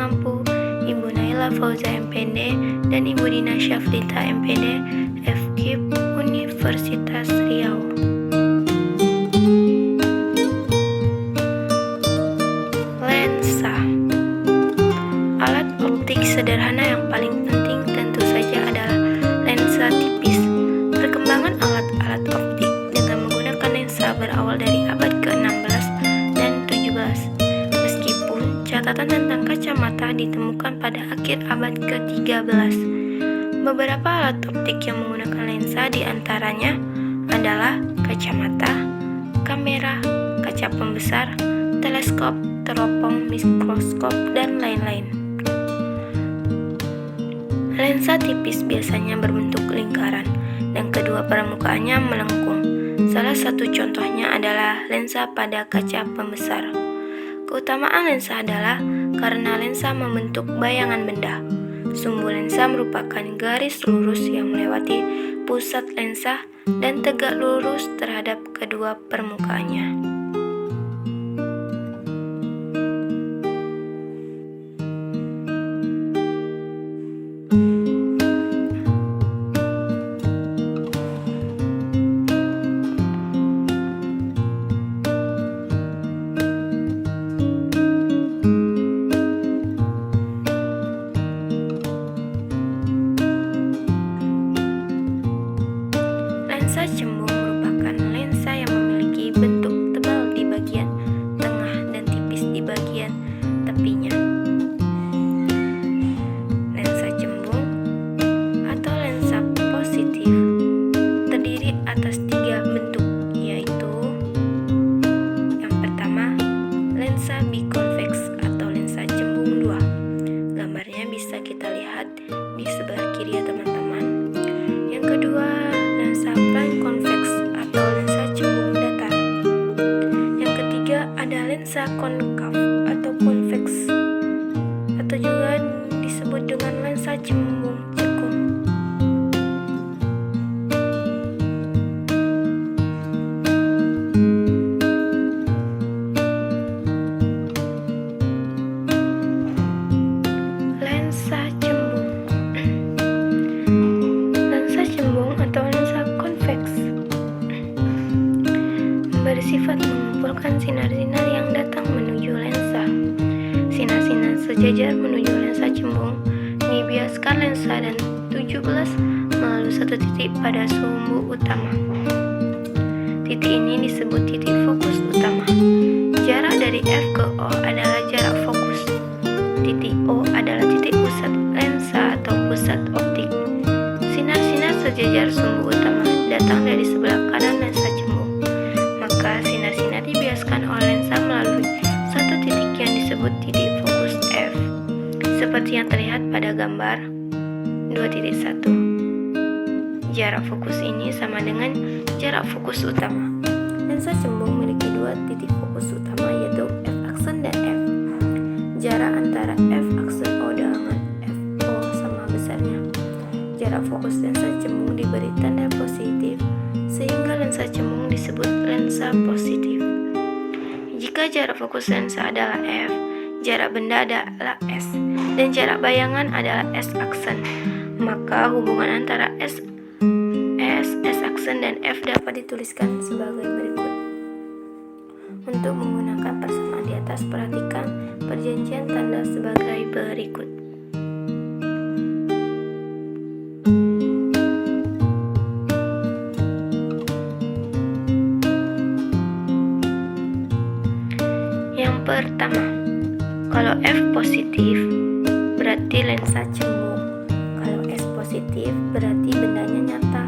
Lampu, Ibu Naila Fauza MPD, dan Ibu Dina Syaflita MPD, FKIP Universitas Riau. Lensa, alat optik sederhana yang paling penting tentu saja adalah lensa tipis. Perkembangan alat-alat optik dengan menggunakan lensa berawal dari abad ke-16 dan 17. Meskipun catatan tentang kacamata ditemukan pada akhir abad ke-13. Beberapa alat optik yang menggunakan lensa diantaranya adalah kacamata, kamera, kaca pembesar, teleskop, teropong, mikroskop, dan lain-lain. Lensa tipis biasanya berbentuk lingkaran dan kedua permukaannya melengkung. Salah satu contohnya adalah lensa pada kaca pembesar. Keutamaan lensa adalah karena lensa membentuk bayangan benda. Sumbu lensa merupakan garis lurus yang melewati pusat lensa dan tegak lurus terhadap kedua permukaannya. Lensa cembung merupakan lensa yang memiliki bentuk tebal di bagian tengah dan tipis di bagian tepinya. Lensa cembung atau lensa positif terdiri atas 3 bentuk, yaitu yang pertama, lensa bikonveks atau lensa cembung 2. Gambarnya bisa kita lihat di sebelah kiri ya teman-teman. Yang kedua, lensa prime convex atau lensa cembung datar. Yang ketiga ada lensa konkav atau convex atau juga disebut dengan lensa cembung cekung. Lensa cembung. Lensa cembung atau lensa konveks bersifat mengumpulkan sinar-sinar yang datang menuju lensa. Sinar-sinar sejajar menuju lensa cembung dibiaskan lensa dan 17 melalui satu titik pada sumbu utama. Titik ini disebut titik fokus utama. Jarak dari F ke O adalah jarak fokus. Titik O adalah titik pusat lensa atau pusat optik. Sinar-sinar sejajar sumbu utama datang dari sebelah kanan lensa cembung. Maka sinar-sinar dibiaskan oleh lensa melalui satu titik yang disebut titik fokus F. Seperti yang terlihat pada gambar 2.1. Jarak fokus ini sama dengan jarak fokus utama. Lensa cembung memiliki 2 titik fokus utama, yaitu F aksen dan F. Jarak antara F aksen O dengan FO sama besarnya. Jarak fokus lensa cembung diberi tanda positif, sehingga lensa cembung disebut lensa positif. Jika jarak fokus lensa adalah F, jarak benda adalah S, dan jarak bayangan adalah S aksen, maka hubungan antara S aksen dan F dapat dituliskan sebagai berikut. Untuk menggunakan persamaan di atas, perhatikan perjanjian tanda sebagai berikut. Yang pertama, kalau F positif berarti lensa cembung. Kalau S positif berarti bendanya nyata.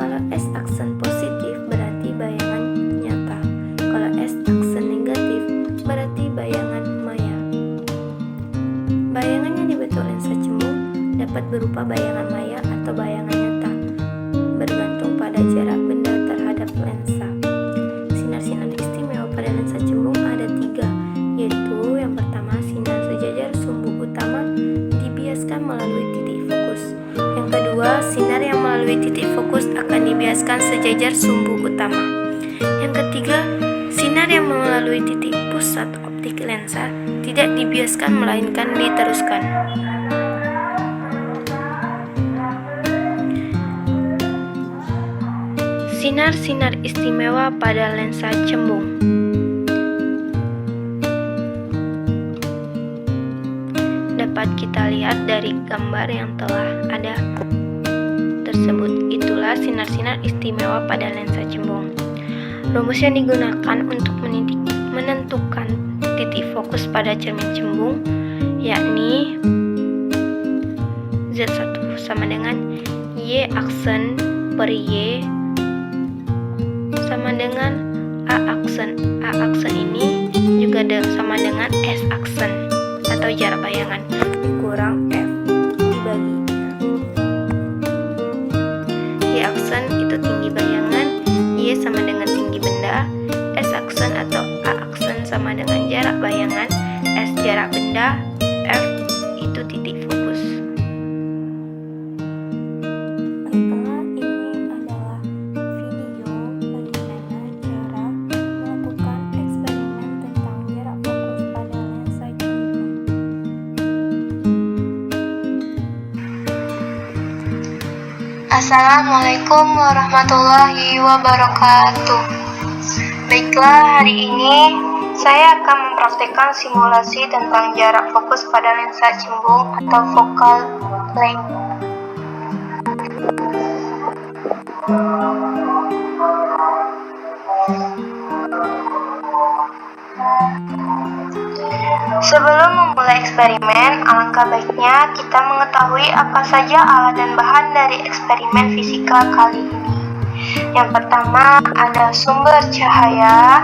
Kalau S aksen positif berarti bayangan nyata. Kalau S aksen negatif berarti bayangan maya. Bayangan yang dibentuk lensa cembung dapat berupa bayangan maya atau bayangan nyata, bergantung pada jarak benda terhadap lensa. Sinar-sinar istimewa pada lensa cembung ada 3, yaitu yang pertama, sinar sejajar sumbu utama dibiaskan melalui titik fokus. Yang kedua, sinar yang melalui titik fokus akan dibiaskan sejajar sumbu utama. Yang ketiga, sinar yang melalui titik pusat optik optik lensa tidak dibiaskan melainkan diteruskan. Sinar-sinar istimewa pada lensa cembung. Dapat kita lihat dari gambar yang telah ada tersebut. Itulah sinar-sinar istimewa pada lensa cembung. Rumus yang digunakan untuk menentukan titik fokus pada cermin cembung yakni Z1 sama dengan Y aksen per Y sama dengan A aksen. A aksen ini juga sama dengan S aksen atau jarak bayangan dikurang F dibagi. Y aksen itu tinggi bayangan, Y sama dengan tinggi benda, S aksen atau A aksen sama dengan jarak bayangan, S jarak benda, F itu titik fokus. Assalamualaikum warahmatullahi wabarakatuh. Baiklah, hari ini saya akan mempraktikkan simulasi tentang jarak fokus pada lensa cembung atau focal length. Sebelum memulai eksperimen, alangkah baiknya kita mengetahui apa saja alat dan bahan dari eksperimen fisika kali ini. Yang pertama ada sumber cahaya,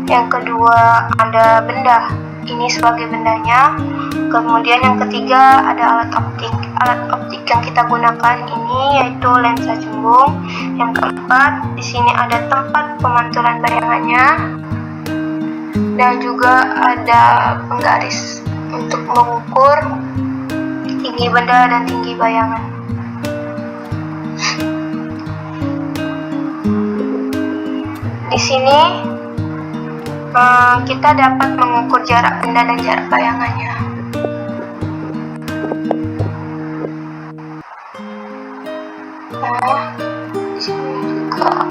yang kedua ada benda, ini sebagai bendanya. Kemudian yang ketiga ada alat optik. Alat optik yang kita gunakan ini yaitu lensa cembung. Yang keempat, di sini ada tempat pemantulan bayangannya. Dan juga ada penggaris untuk mengukur tinggi benda dan tinggi bayangan. Di sini kita dapat mengukur jarak benda dan jarak bayangannya. Di sini juga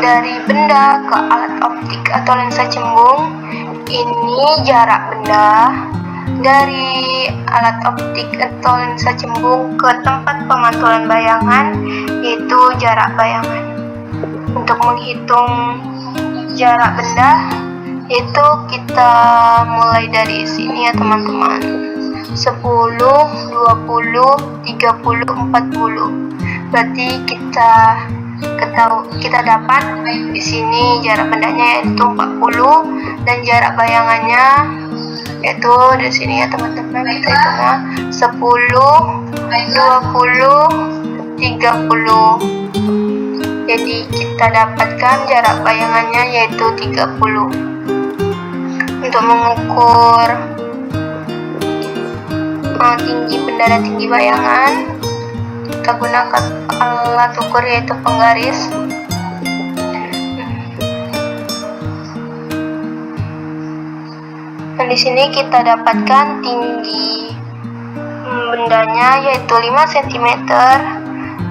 dari benda ke alat optik atau lensa cembung, ini jarak benda. Dari alat optik atau lensa cembung ke tempat pemantulan bayangan, yaitu jarak bayangan. Untuk menghitung jarak benda, yaitu kita mulai dari sini ya teman-teman. 10, 20, 30, 40. Berarti kita dapat di sini jarak bendanya yaitu 40 dan jarak bayangannya yaitu di sini ya teman-teman, kita hitungnya 10, 20, 30. Jadi kita dapatkan jarak bayangannya yaitu 30. Untuk mengukur tinggi benda dan tinggi bayangan, kita gunakan alat ukur yaitu penggaris. Dan di sini kita dapatkan tinggi bendanya yaitu 5 cm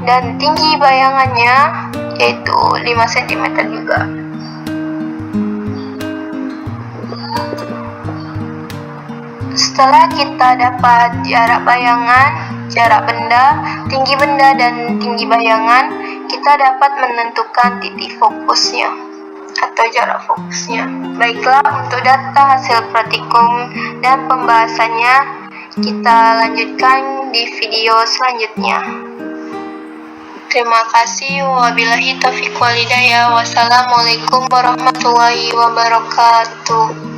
dan tinggi bayangannya yaitu 5 cm juga. Setelah kita dapat jarak bayangan, jarak benda, tinggi benda, dan tinggi bayangan, kita dapat menentukan titik fokusnya atau jarak fokusnya. Baiklah, untuk data hasil praktikum dan pembahasannya kita lanjutkan di video selanjutnya. Terima kasih. Wabillahi taufiq wal hidayah. Wassalamualaikum warahmatullahi wabarakatuh.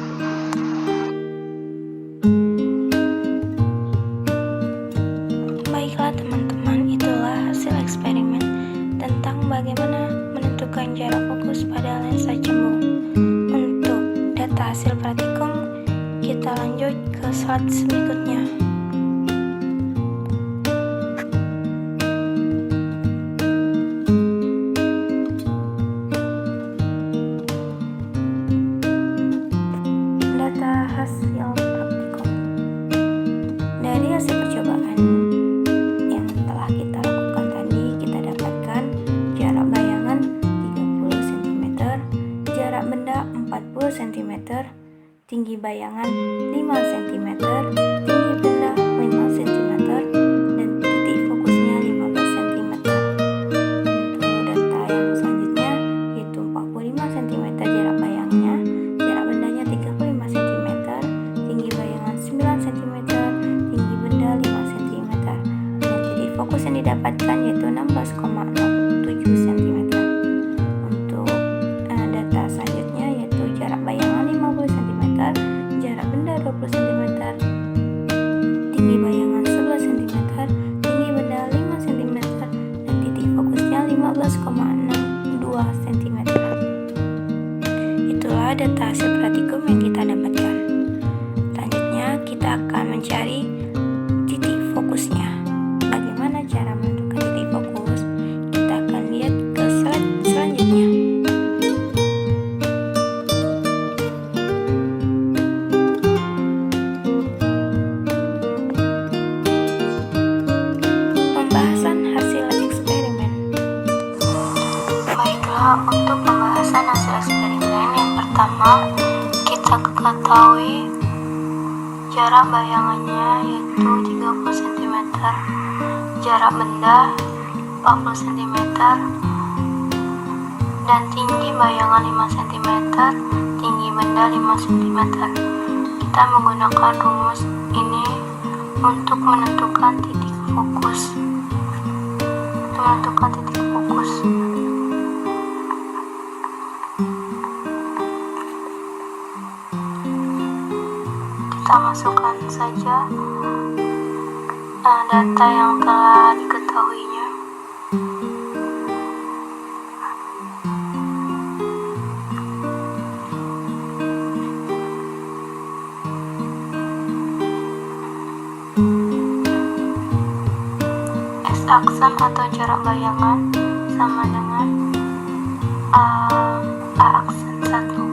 Baiklah teman-teman, itulah hasil eksperimen tentang bagaimana menentukan jarak fokus pada lensa cembung. Untuk data hasil praktikum, kita lanjut ke slide berikutnya. tinggi bayangan 5 cm, tinggi benda 5 cm, dan titik fokusnya 15 cm. Untuk data yang selanjutnya yaitu 45 cm jarak bayangnya, jarak bendanya 35 cm, tinggi bayangan 9 cm, tinggi benda 5 cm, dan titik fokus yang didapatkan yaitu 16,07 cm. Untuk data selanjutnya yaitu jarak bayangan 50 cm, jarak benda 20 cm, tinggi bayangan 11 cm, tinggi benda 5 cm, dan titik fokusnya 15,62 cm. Itulah data hasil praktikum yang kita dapatkan. Selanjutnya kita akan mencari titik fokusnya. Bagaimana cara menentukan titik fokus? Kita akan lihat ke slide selanjutnya. Pembahasan hasil eksperimen. Baiklah, untuk pembahasan hasil eksperimen yang pertama, kita ketahui jarak bayangannya yaitu 30 cm, jarak benda 40 cm, dan tinggi bayangan 5 cm, tinggi benda 5 cm. Kita menggunakan rumus ini untuk menentukan titik fokus. Kita masukkan saja data yang telah diketahuinya. X-aksem atau jarak bayangan sama dengan A-aksem 1.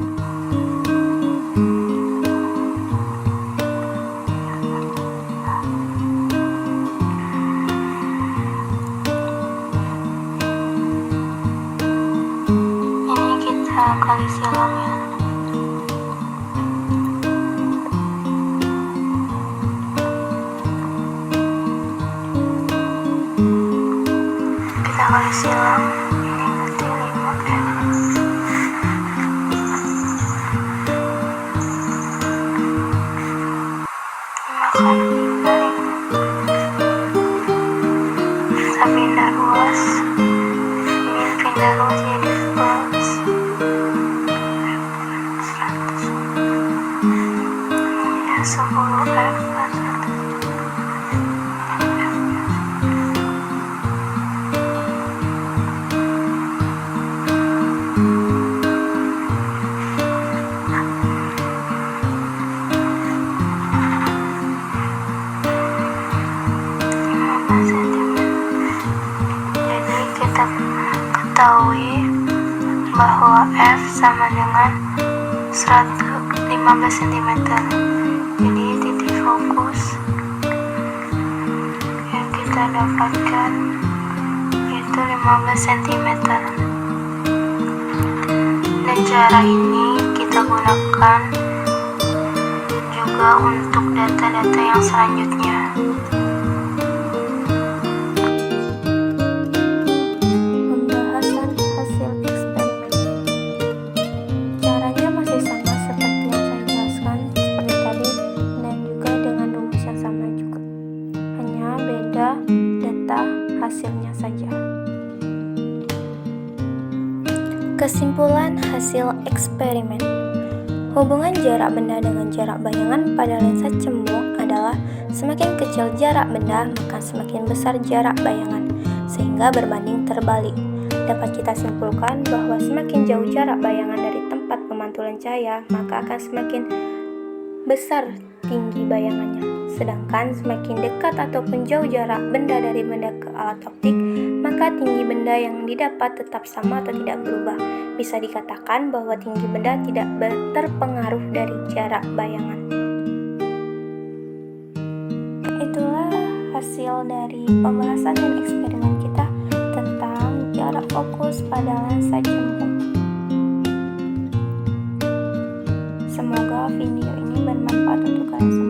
Ini kita kali silang ya. Kita kali silang, ini nanti 5F. 5 kali 5. Bisa pindah ruas, min pindah ruas jadi plus 100. Ini 10F plus 1. Jadi kita ketahui bahwa F sama dengan 115 cm. Jadi titik fokus yang kita dapatkan yaitu 15 cm. Dan cara ini kita gunakan juga untuk data-data yang selanjutnya. Pembahasan hasil eksperimen. Caranya masih sama seperti yang saya jelaskan seperti tadi dan juga dengan rumus yang sama juga. Hanya beda data hasilnya saja. Kesimpulan hasil eksperimen. Hubungan jarak benda dengan jarak bayangan pada lensa cembung adalah semakin kecil jarak benda, maka semakin besar jarak bayangan, sehingga berbanding terbalik. Dapat kita simpulkan bahwa semakin jauh jarak bayangan dari tempat pemantulan cahaya, maka akan semakin besar tinggi bayangannya. Sedangkan semakin dekat ataupun jauh jarak benda dari benda ke alat optik, maka tinggi benda yang didapat tetap sama atau tidak berubah. Bisa dikatakan bahwa tinggi benda tidak terpengaruh dari jarak bayangan. Itulah hasil dari pembahasan dan eksperimen kita tentang jarak fokus pada lensa cembung. Semoga video ini bermanfaat untuk kalian semua.